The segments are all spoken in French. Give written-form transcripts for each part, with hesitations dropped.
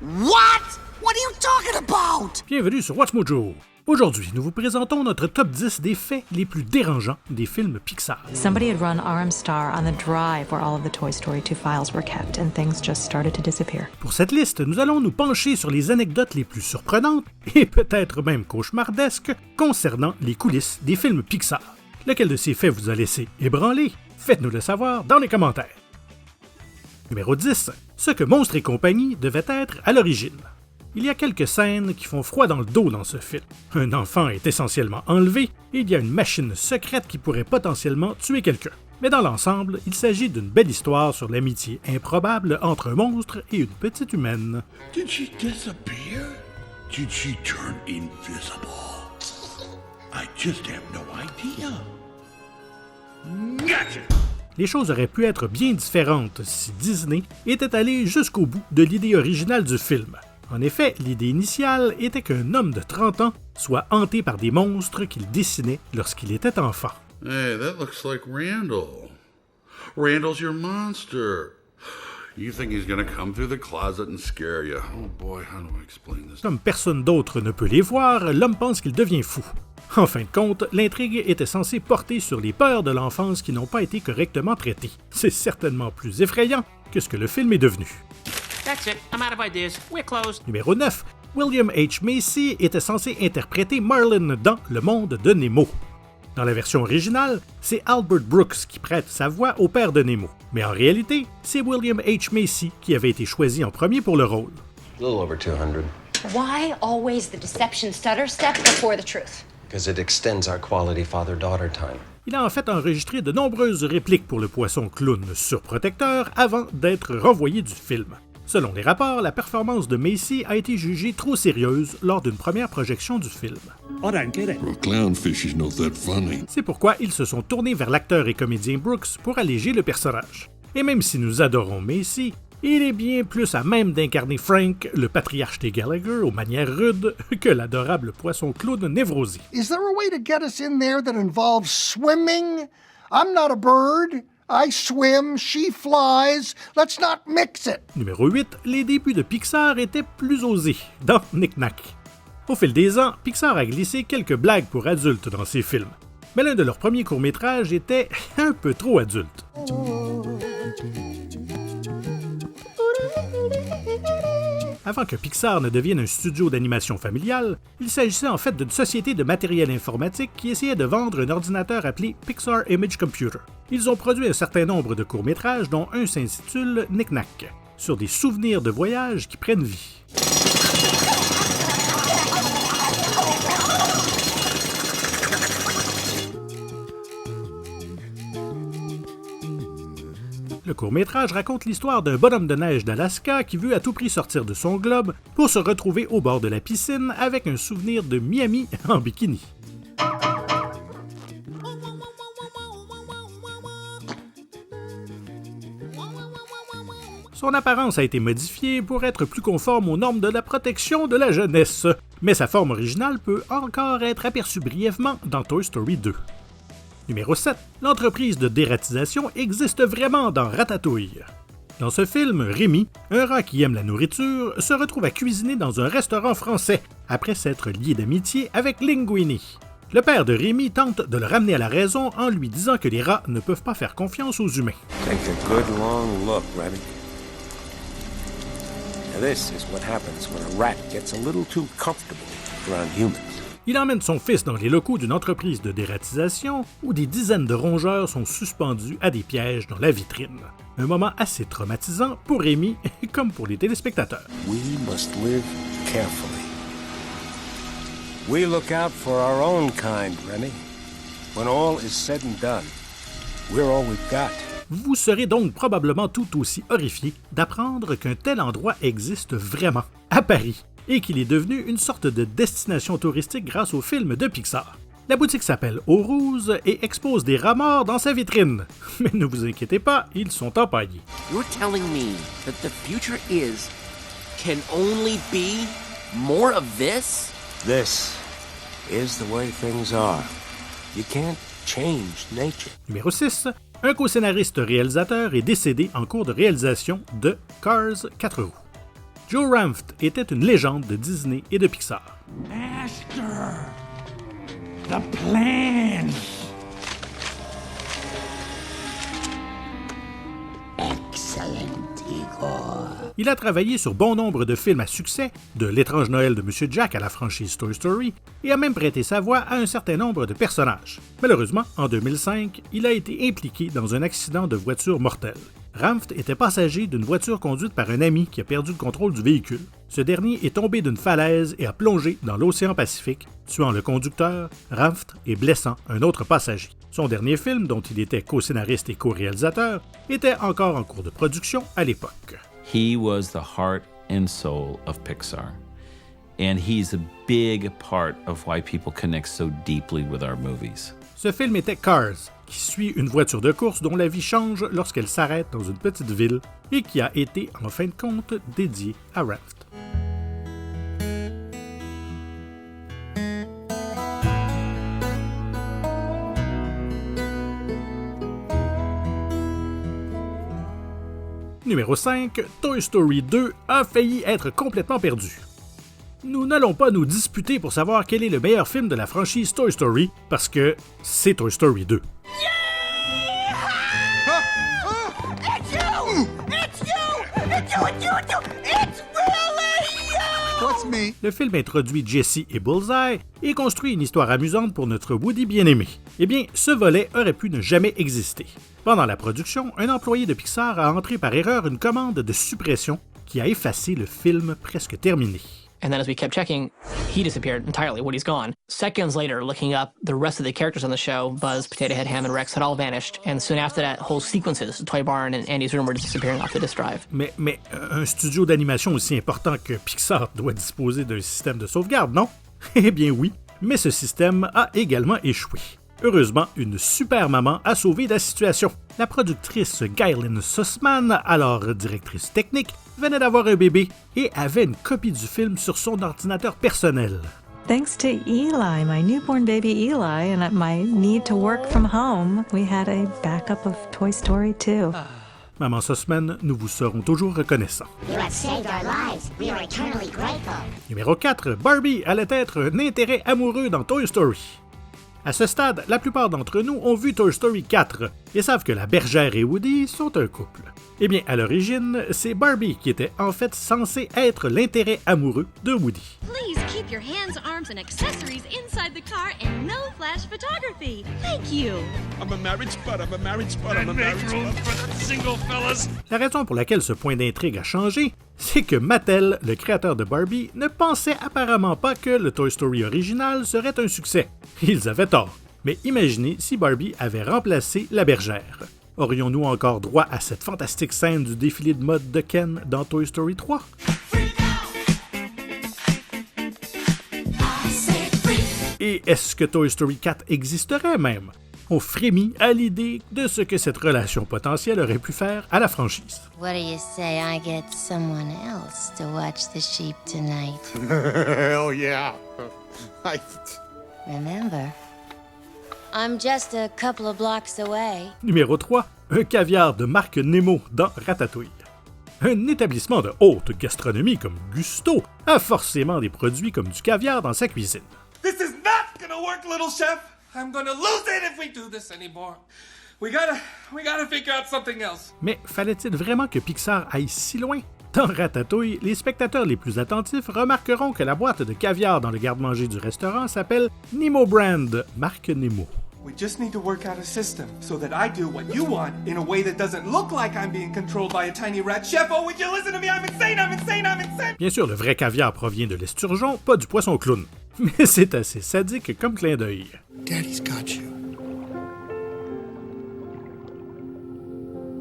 What? What are you talking about? Bienvenue sur Watch Mojo. Aujourd'hui, nous vous présentons notre top 10 des faits les plus dérangeants des films Pixar. Somebody had run RM Star on the drive where all of the Toy Story 2 files were kept, and things just started to disappear. Pour cette liste, nous allons nous pencher sur les anecdotes les plus surprenantes et peut-être même cauchemardesques concernant les coulisses des films Pixar. Lequel de ces faits vous a laissé ébranlé? Faites-nous le savoir dans les commentaires. Numéro 10. Ce que Monstres et compagnie devait être à l'origine. Il y a quelques scènes qui font froid dans le dos dans ce film. Un enfant est essentiellement enlevé et il y a une machine secrète qui pourrait potentiellement tuer quelqu'un. Mais dans l'ensemble, il s'agit d'une belle histoire sur l'amitié improbable entre un monstre et une petite humaine. Did she disappear? Did she turn invisible? I just have no idea. Gotcha! Les choses auraient pu être bien différentes si Disney était allé jusqu'au bout de l'idée originale du film. En effet, l'idée initiale était qu'un homme de 30 ans soit hanté par des monstres qu'il dessinait lorsqu'il était enfant. Hey, that looks like Randall. Randall's your monster. You think he's gonna come through the closet and scare you. Oh boy, how do I explain this? Comme personne d'autre ne peut les voir, l'homme pense qu'il devient fou. En fin de compte, l'intrigue était censée porter sur les peurs de l'enfance qui n'ont pas été correctement traitées. C'est certainement plus effrayant que ce que le film est devenu. That's it. I'm out of ideas. We're closed. Numéro 9. William H. Macy était censé interpréter Marlin dans Le Monde de Nemo. Dans la version originale, c'est Albert Brooks qui prête sa voix au père de Nemo. Mais en réalité, c'est William H. Macy qui avait été choisi en premier pour le rôle. A little over 200. Why always the deception stutter step before the truth? Because it extends our quality father-daughter time. Il a en fait enregistré de nombreuses répliques pour le poisson clown surprotecteur avant d'être renvoyé du film. Selon les rapports, la performance de Macy a été jugée trop sérieuse lors d'une première projection du film. For a clownfish is not that funny. C'est pourquoi ils se sont tournés vers l'acteur et comédien Brooks pour alléger le personnage. Et même si nous adorons Macy, il est bien plus à même d'incarner Frank, le patriarche des Gallagher aux manières rudes, que l'adorable poisson clown névrosé. Is there a way to get us in there that involves swimming? I'm not a bird. I swim, she flies. Let's not mix it. Numéro 8. Les débuts de Pixar étaient plus osés, dans Knick Knack. Au fil des ans, Pixar a glissé quelques blagues pour adultes dans ses films. Mais l'un de leurs premiers courts-métrages était un peu trop adulte. Avant que Pixar ne devienne un studio d'animation familiale, il s'agissait en fait d'une société de matériel informatique qui essayait de vendre un ordinateur appelé Pixar Image Computer. Ils ont produit un certain nombre de courts-métrages dont un s'intitule Knick Knack, sur des souvenirs de voyage qui prennent vie. Le court-métrage raconte l'histoire d'un bonhomme de neige d'Alaska qui veut à tout prix sortir de son globe pour se retrouver au bord de la piscine avec un souvenir de Miami en bikini. Son apparence a été modifiée pour être plus conforme aux normes de la protection de la jeunesse, mais sa forme originale peut encore être aperçue brièvement dans Toy Story 2. Numéro 7. L'entreprise de dératisation existe vraiment dans Ratatouille. Dans ce film, Rémi, un rat qui aime la nourriture, se retrouve à cuisiner dans un restaurant français après s'être lié d'amitié avec Linguini. Le père de Rémi tente de le ramener à la raison en lui disant que les rats ne peuvent pas faire confiance aux humains. Take a good long look, Remy. Now this is what happens when a rat gets a little too comfortable around humans. Il emmène son fils dans les locaux d'une entreprise de dératisation où des dizaines de rongeurs sont suspendus à des pièges dans la vitrine. Un moment assez traumatisant pour Rémi comme pour les téléspectateurs. We must live carefully. We look out for our own kind, Remy. When all is said and done, we're all we've got. Vous serez donc probablement tout aussi horrifié d'apprendre qu'un tel endroit existe vraiment, à Paris, et qu'il est devenu une sorte de destination touristique grâce aux films de Pixar. La boutique s'appelle Eau Rouge et expose des rats morts dans sa vitrine. Mais ne vous inquiétez pas, ils sont empaillés. You're telling me that the future can only be more of this? This is the way things are. You can't change nature. Numéro 6. Un co-scénariste réalisateur est décédé en cours de réalisation de Cars 4 roues. Joe Ranft était une légende de Disney et de Pixar. Master, the plans. Excellent, Igor. Il a travaillé sur bon nombre de films à succès, de L'étrange Noël de Monsieur Jack à la franchise Toy Story, et a même prêté sa voix à un certain nombre de personnages. Malheureusement, en 2005, il a été impliqué dans un accident de voiture mortel. Ranft était passager d'une voiture conduite par un ami qui a perdu le contrôle du véhicule. Ce dernier est tombé d'une falaise et a plongé dans l'océan Pacifique, tuant le conducteur, Ranft, et blessant un autre passager. Son dernier film, dont il était co-scénariste et co-réalisateur, était encore en cours de production à l'époque. He was the heart and soul of Pixar. And he's a big part of why people connect so deeply with our movies. Ce film était Cars, qui suit une voiture de course dont la vie change lorsqu'elle s'arrête dans une petite ville et qui a été, en fin de compte, dédié à Ranft. Numéro 5, Toy Story 2 a failli être complètement perdu. Nous n'allons pas nous disputer pour savoir quel est le meilleur film de la franchise Toy Story, parce que c'est Toy Story 2. Le film introduit Jessie et Bullseye et construit une histoire amusante pour notre Woody bien-aimé. Eh bien, ce volet aurait pu ne jamais exister. Pendant la production, un employé de Pixar a entré par erreur une commande de suppression qui a effacé le film presque terminé. And then as we kept checking, he disappeared entirely. Woody's gone. Seconds later, looking up, the rest of the characters on the show, Buzz, Potato Head, Ham, and Rex, had all vanished. And soon after that, whole sequences, Toy Barn and Andy's Room were disappearing off the disk drive. Mais un studio d'animation aussi important que Pixar doit disposer d'un système de sauvegarde, non? Eh bien oui, mais ce système a également échoué. Heureusement, une super maman a sauvé la situation. La productrice Gaylyn Sussman, alors directrice technique, venait d'avoir un bébé et avait une copie du film sur son ordinateur personnel. Thanks to Eli, my newborn baby Eli, and at my need to work from home, we had a backup of Toy Story 2. Maman Sussman, nous vous serons toujours reconnaissants. You have saved our lives. We are eternally grateful. Numéro 4, Barbie allait être un intérêt amoureux dans Toy Story. À ce stade, la plupart d'entre nous ont vu Toy Story 4 et savent que la bergère et Woody sont un couple. Eh bien, à l'origine, c'est Barbie qui était en fait censée être l'intérêt amoureux de Woody. Please keep your hands, arms, and accessories inside the car and no flash photography. Thank you. I'm a married spud, I'm a married spud, I'm a married spud. Single fellas. La raison pour laquelle ce point d'intrigue a changé, c'est que Mattel, le créateur de Barbie, ne pensait apparemment pas que le Toy Story original serait un succès. Ils avaient tort. Mais imaginez si Barbie avait remplacé la bergère. Aurions-nous encore droit à cette fantastique scène du défilé de mode de Ken dans Toy Story 3? Et est-ce que Toy Story 4 existerait même? On frémit à l'idée de ce que cette relation potentielle aurait pu faire à la franchise. What do you say I get someone else to watch the sheep tonight? Hell yeah. Remember, I'm just a couple of blocks away. Numéro 3, un caviar de marque Nemo dans Ratatouille. Un établissement de haute gastronomie comme Gusto a forcément des produits comme du caviar dans sa cuisine. This is not gonna work, little chef. I'm gonna lose it if we do this anymore. We gotta figure out something else. Mais fallait-il vraiment que Pixar aille si loin? Dans Ratatouille, les spectateurs les plus attentifs remarqueront que la boîte de caviar dans le garde-manger du restaurant s'appelle Nemo Brand, marque Nemo. We just need to work out a system so that I do what you want in a way that doesn't look like I'm being controlled by a tiny rat chef. Oh, would you listen to me? I'm insane, I'm insane, I'm insane! Bien sûr, le vrai caviar provient de l'esturgeon, pas du poisson clown. Mais c'est assez sadique comme clin d'œil. Daddy's got you.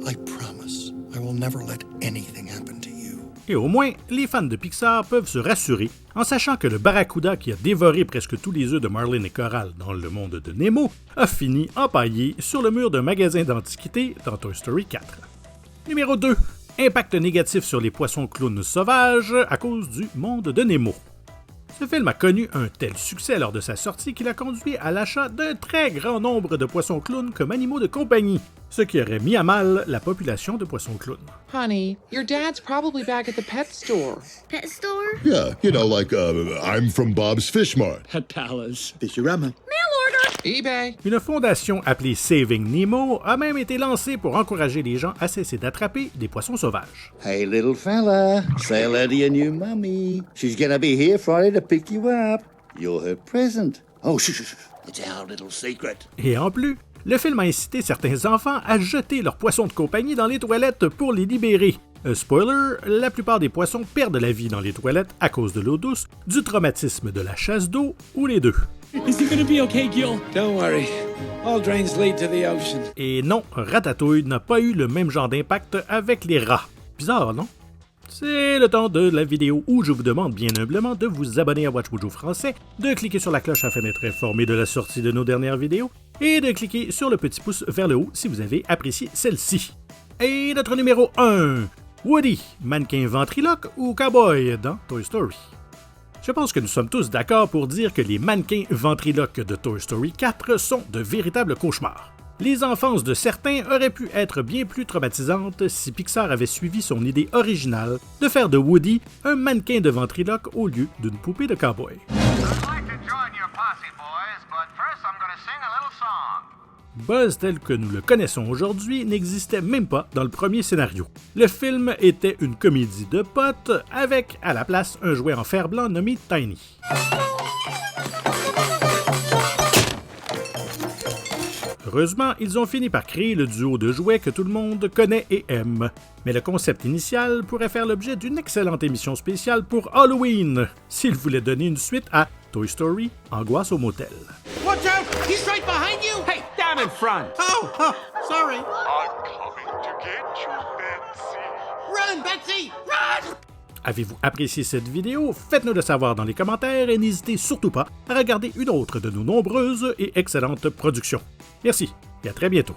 I promise I will never let anything happen to you. Et au moins, les fans de Pixar peuvent se rassurer en sachant que le barracuda qui a dévoré presque tous les œufs de Marlin et Coral dans le monde de Nemo a fini empaillé sur le mur d'un magasin d'antiquités dans Toy Story 4. Numéro 2. Impact négatif sur les poissons clowns sauvages à cause du monde de Nemo. Ce film a connu un tel succès lors de sa sortie qu'il a conduit à l'achat d'un très grand nombre de poissons clowns comme animaux de compagnie, ce qui aurait mis à mal la population de poissons clowns. Honey, your dad's probably back at the pet store. Pet store? Yeah, you know, like, I'm from Bob's Fish Mart. Pet Palace. Fisherama. Mail order! eBay. Une fondation appelée Saving Nemo a même été lancée pour encourager les gens à cesser d'attraper des poissons sauvages. Hey, little fella, say hello to your new mummy. She's gonna be here Friday to pick you up. You're her present. Oh, shh. It's our little secret. Et en plus, le film a incité certains enfants à jeter leurs poissons de compagnie dans les toilettes pour les libérer. Spoiler, la plupart des poissons perdent la vie dans les toilettes à cause de l'eau douce, du traumatisme de la chasse d'eau ou les deux. Is he gonna be okay, Gil? Don't worry. All drains lead to the ocean. Et non, Ratatouille n'a pas eu le même genre d'impact avec les rats. Bizarre, non? C'est le temps de la vidéo où je vous demande bien humblement de vous abonner à WatchMojo Français, de cliquer sur la cloche afin d'être informé de la sortie de nos dernières vidéos, et de cliquer sur le petit pouce vers le haut si vous avez apprécié celle-ci. Et notre numéro 1, Woody, mannequin ventriloque ou cowboy dans Toy Story? Je pense que nous sommes tous d'accord pour dire que les mannequins ventriloques de Toy Story 4 sont de véritables cauchemars. Les enfances de certains auraient pu être bien plus traumatisantes si Pixar avait suivi son idée originale de faire de Woody un mannequin de ventriloque au lieu d'une poupée de cowboy. Buzz tel que nous le connaissons aujourd'hui n'existait même pas dans le premier scénario. Le film était une comédie de potes avec, à la place, un jouet en fer blanc nommé Tiny. Heureusement, ils ont fini par créer le duo de jouets que tout le monde connaît et aime. Mais le concept initial pourrait faire l'objet d'une excellente émission spéciale pour Halloween, s'ils voulaient donner une suite à Toy Story, Angoisse au motel. Watch out! He's right behind you! Hey, down in front! Oh, sorry. I'm coming to get you, Betsy. Run, Betsy! Run! Avez-vous apprécié cette vidéo? Faites-nous le savoir dans les commentaires et n'hésitez surtout pas à regarder une autre de nos nombreuses et excellentes productions. Merci et à très bientôt.